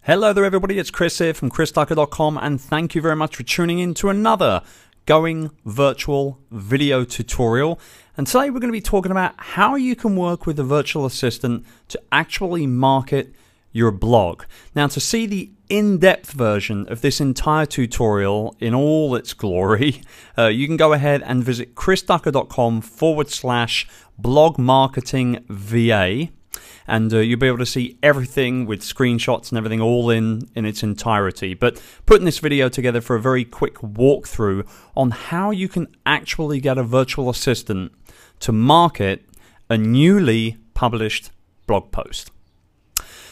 Hello there everybody, it's Chris here from christucker.com, and thank you very much for tuning in to another Going Virtual video tutorial. And today we're going to be talking about how you can work with a virtual assistant to actually market your blog. Now, to see the in-depth version of this entire tutorial in all its glory, you can go ahead and visit christucker.com/blog-marketing-VA. And you'll be able to see everything with screenshots and everything all in its entirety. But putting this video together for a very quick walkthrough on how you can actually get a virtual assistant to market a newly published blog post.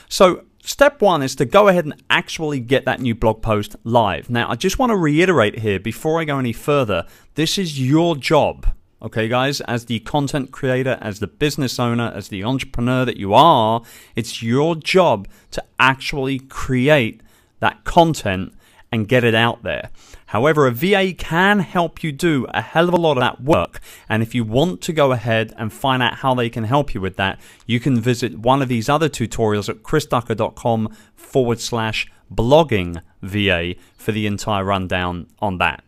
So step one is to go ahead and actually get that new blog post live. Now, I just want to reiterate here before I go any further, this is your job. Okay, guys, as the content creator, as the business owner, as the entrepreneur that you are, it's your job to actually create that content and get it out there. However, a VA can help you do a hell of a lot of that work. And if you want to go ahead and find out how they can help you with that, you can visit one of these other tutorials at christucker.com/blogging-VA for the entire rundown on that.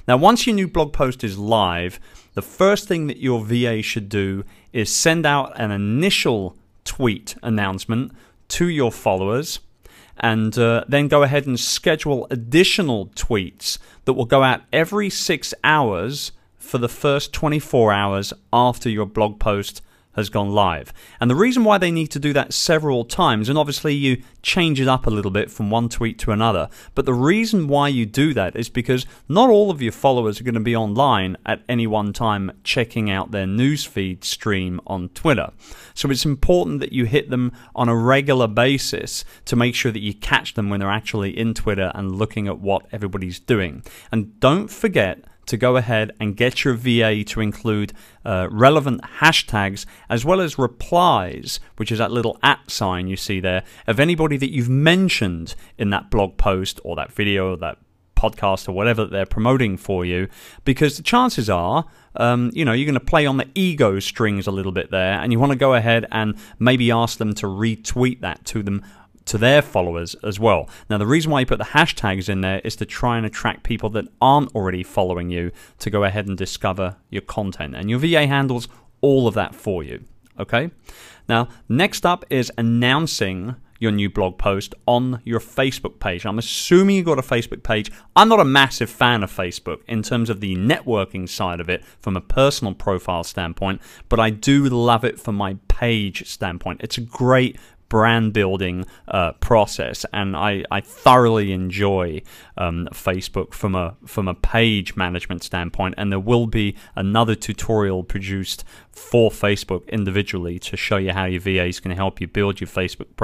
Now, once your new blog post is live, the first thing that your VA should do is send out an initial tweet announcement to your followers, and then go ahead and schedule additional tweets that will go out every 6 hours for the first 24 hours after your blog post has gone live. And the reason why they need to do that several times, and obviously you change it up a little bit from one tweet to another, but the reason why you do that is because not all of your followers are going to be online at any one time checking out their newsfeed stream on Twitter. So it's important that you hit them on a regular basis to make sure that you catch them when they're actually in Twitter and looking at what everybody's doing. And don't forget to go ahead and get your VA to include relevant hashtags as well as replies, which is that little @ sign you see there, of anybody that you've mentioned in that blog post or that video or that podcast or whatever they're promoting for you, because the chances are, you know, you're going to play on the ego strings a little bit there, and you want to go ahead and maybe ask them to retweet that to them, to their followers as well. Now, the reason why you put the hashtags in there is to try and attract people that aren't already following you to go ahead and discover your content, and your VA handles all of that for you. Okay? Now, next up is announcing your new blog post on your Facebook page. I'm assuming you've got a Facebook page. I'm not a massive fan of Facebook in terms of the networking side of it from a personal profile standpoint, but I do love it from my page standpoint. It's a great brand building process, and I thoroughly enjoy Facebook from a page management standpoint, and there will be another tutorial produced for Facebook individually to show you how your VAs can help you build your Facebook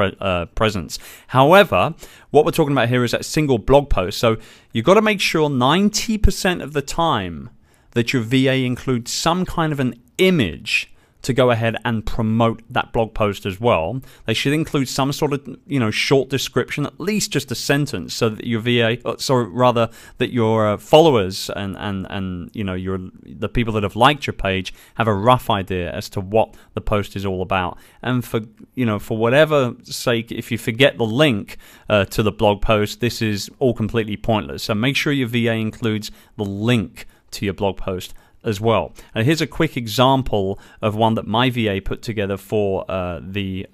presence. However, what we're talking about here is that single blog post, so you've got to make sure 90% of the time that your VA includes some kind of an image to go ahead and promote that blog post as well. They should include some sort of, you know, short description, at least just a sentence, so that your VA, that your followers and you know, the people that have liked your page have a rough idea as to what the post is all about. And for, you know, for whatever sake, if you forget the link to the blog post, this is all completely pointless. So make sure your VA includes the link to your blog post as well. And here's a quick example of one that my VA put together for the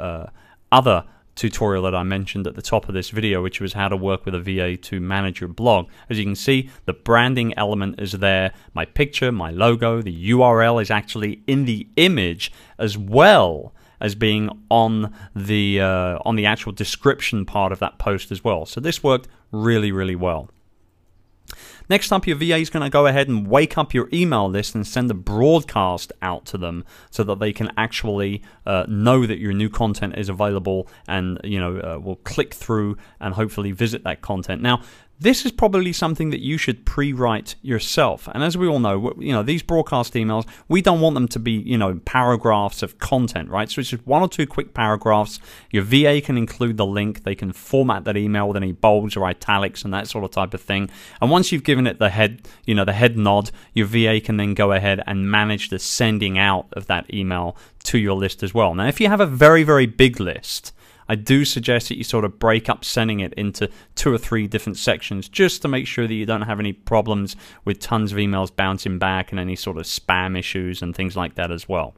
other tutorial that I mentioned at the top of this video, which was how to work with a VA to manage your blog. As you can see, the branding element is there, my picture, my logo, the URL is actually in the image as well as being on the actual description part of that post as well. So this worked really, really well. Next up, your VA is going to go ahead and wake up your email list and send a broadcast out to them so that they can actually know that your new content is available, and will click through and hopefully visit that content. Now, this is probably something that you should pre-write yourself. And as we all know, these broadcast emails, we don't want them to be, paragraphs of content, right? So it's just 1 or 2 quick paragraphs. Your VA can include the link. They can format that email with any bolds or italics and that sort of type of thing. And once you've given it the head nod, your VA can then go ahead and manage the sending out of that email to your list as well. Now, if you have a very, very big list, I do suggest that you sort of break up sending it into 2 or 3 different sections just to make sure that you don't have any problems with tons of emails bouncing back and any sort of spam issues and things like that as well.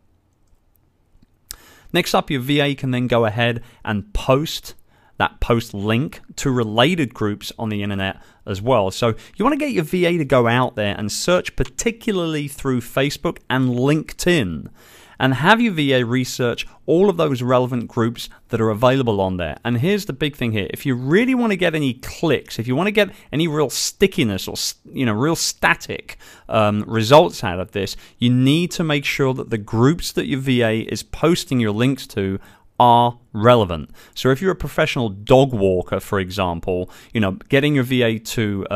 Next up, your VA can then go ahead and post that post link to related groups on the internet as well. So you want to get your VA to go out there and search particularly through Facebook and LinkedIn, and have your VA research all of those relevant groups that are available on there. And here's the big thing here. If you really want to get any clicks, if you want to get any real stickiness or real static results out of this, you need to make sure that the groups that your VA is posting your links to are relevant. So if you're a professional dog walker, for example, getting your VA to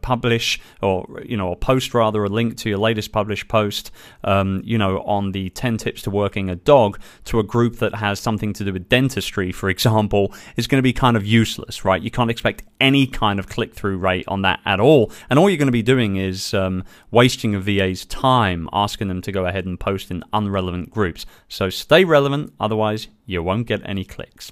publish or post rather a link to your latest published post on the 10 tips to working a dog to a group that has something to do with dentistry, for example, is going to be kind of useless, right? You can't expect any kind of click-through rate on that at all, and all you're going to be doing is wasting a VA's time asking them to go ahead and post in unrelevant groups. So stay relevant, otherwise you won't get any clicks.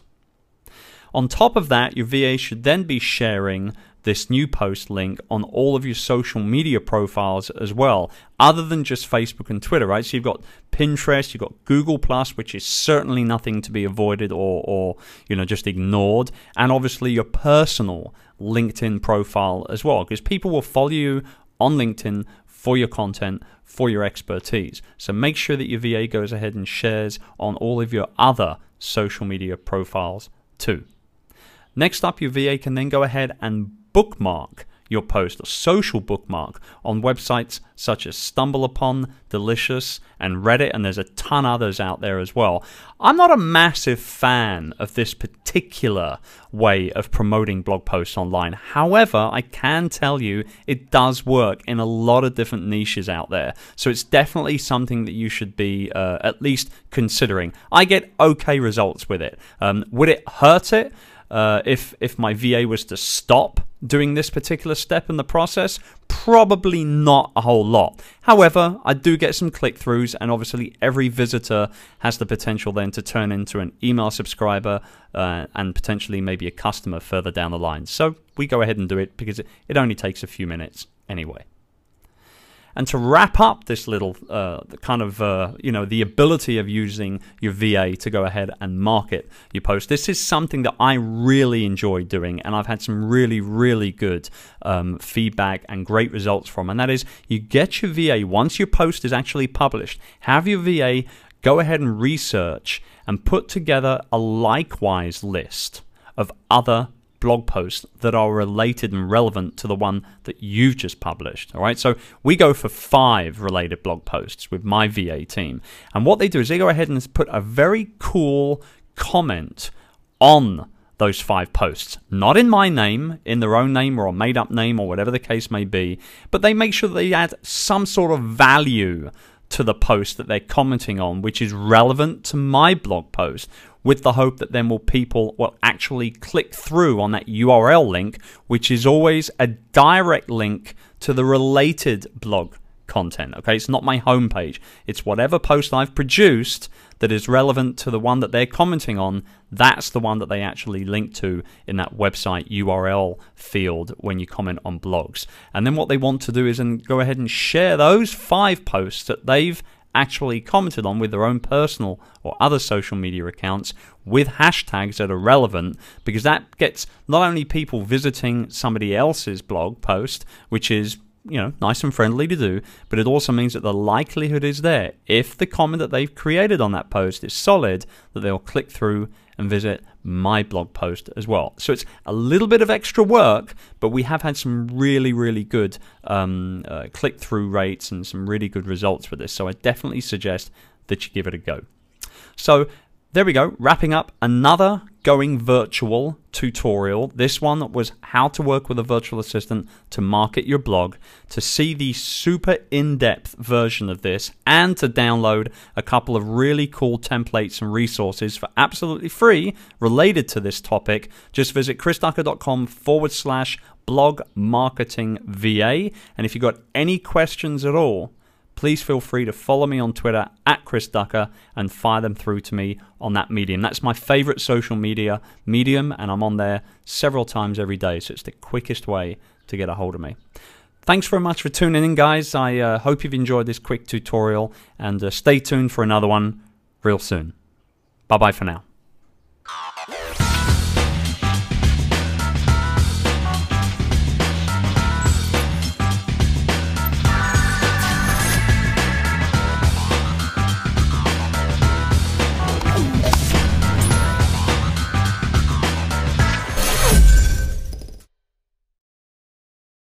On top of that, your VA should then be sharing this new post link on all of your social media profiles as well, other than just Facebook and Twitter, right? So you've got Pinterest, you've got Google+, which is certainly nothing to be avoided or just ignored, and obviously your personal LinkedIn profile as well, because people will follow you on LinkedIn for your content, for your expertise. So make sure that your VA goes ahead and shares on all of your other social media profiles too. Next up, your VA can then go ahead and bookmark your post, or social bookmark, on websites such as StumbleUpon, Delicious, and Reddit, and there's a ton others out there as well. I'm not a massive fan of this particular way of promoting blog posts online. However, I can tell you it does work in a lot of different niches out there. So it's definitely something that you should be at least considering. I get okay results with it. Would it hurt it if my VA was to stop doing this particular step in the process? Probably not a whole lot. However, I do get some click-throughs, and obviously every visitor has the potential then to turn into an email subscriber and potentially maybe a customer further down the line. So we go ahead and do it because it only takes a few minutes anyway. And to wrap up this little the ability of using your VA to go ahead and market your post, this is something that I really enjoy doing, and I've had some really, really good feedback and great results from. And that is, you get your VA, once your post is actually published, have your VA go ahead and research and put together a likewise list of other blog posts that are related and relevant to the one that you've just published. All right, so we go for 5 related blog posts with my VA team, and what they do is they go ahead and put a very cool comment on those 5 posts, not in my name, in their own name or a made-up name or whatever the case may be, but they make sure that they add some sort of value to the post that they're commenting on, which is relevant to my blog post, with the hope that then people will actually click through on that URL link, which is always a direct link to the related blog content. Okay, it's not my homepage. It's whatever post I've produced that is relevant to the one that they're commenting on. That's the one that they actually link to in that website URL field when you comment on blogs. And then what they want to do is then go ahead and share those 5 posts that they've actually commented on with their own personal or other social media accounts with hashtags that are relevant, because that gets not only people visiting somebody else's blog post, which is nice and friendly to do, but it also means that the likelihood is there, if the comment that they've created on that post is solid, that they'll click through and visit my blog post as well. So it's a little bit of extra work, but we have had some really, really good click-through rates and some really good results with this. So I definitely suggest that you give it a go. So there we go, wrapping up another going virtual tutorial. This one was how to work with a virtual assistant to market your blog. To see the super in-depth version of this and to download a couple of really cool templates and resources for absolutely free related to this topic, just visit chrisducker.com/blog marketing VA. And if you've got any questions at all, please feel free to follow me on Twitter @ChrisDucker and fire them through to me on that medium. That's my favorite social media medium, and I'm on there several times every day, so it's the quickest way to get a hold of me. Thanks very much for tuning in, guys. I hope you've enjoyed this quick tutorial, and stay tuned for another one real soon. Bye-bye for now.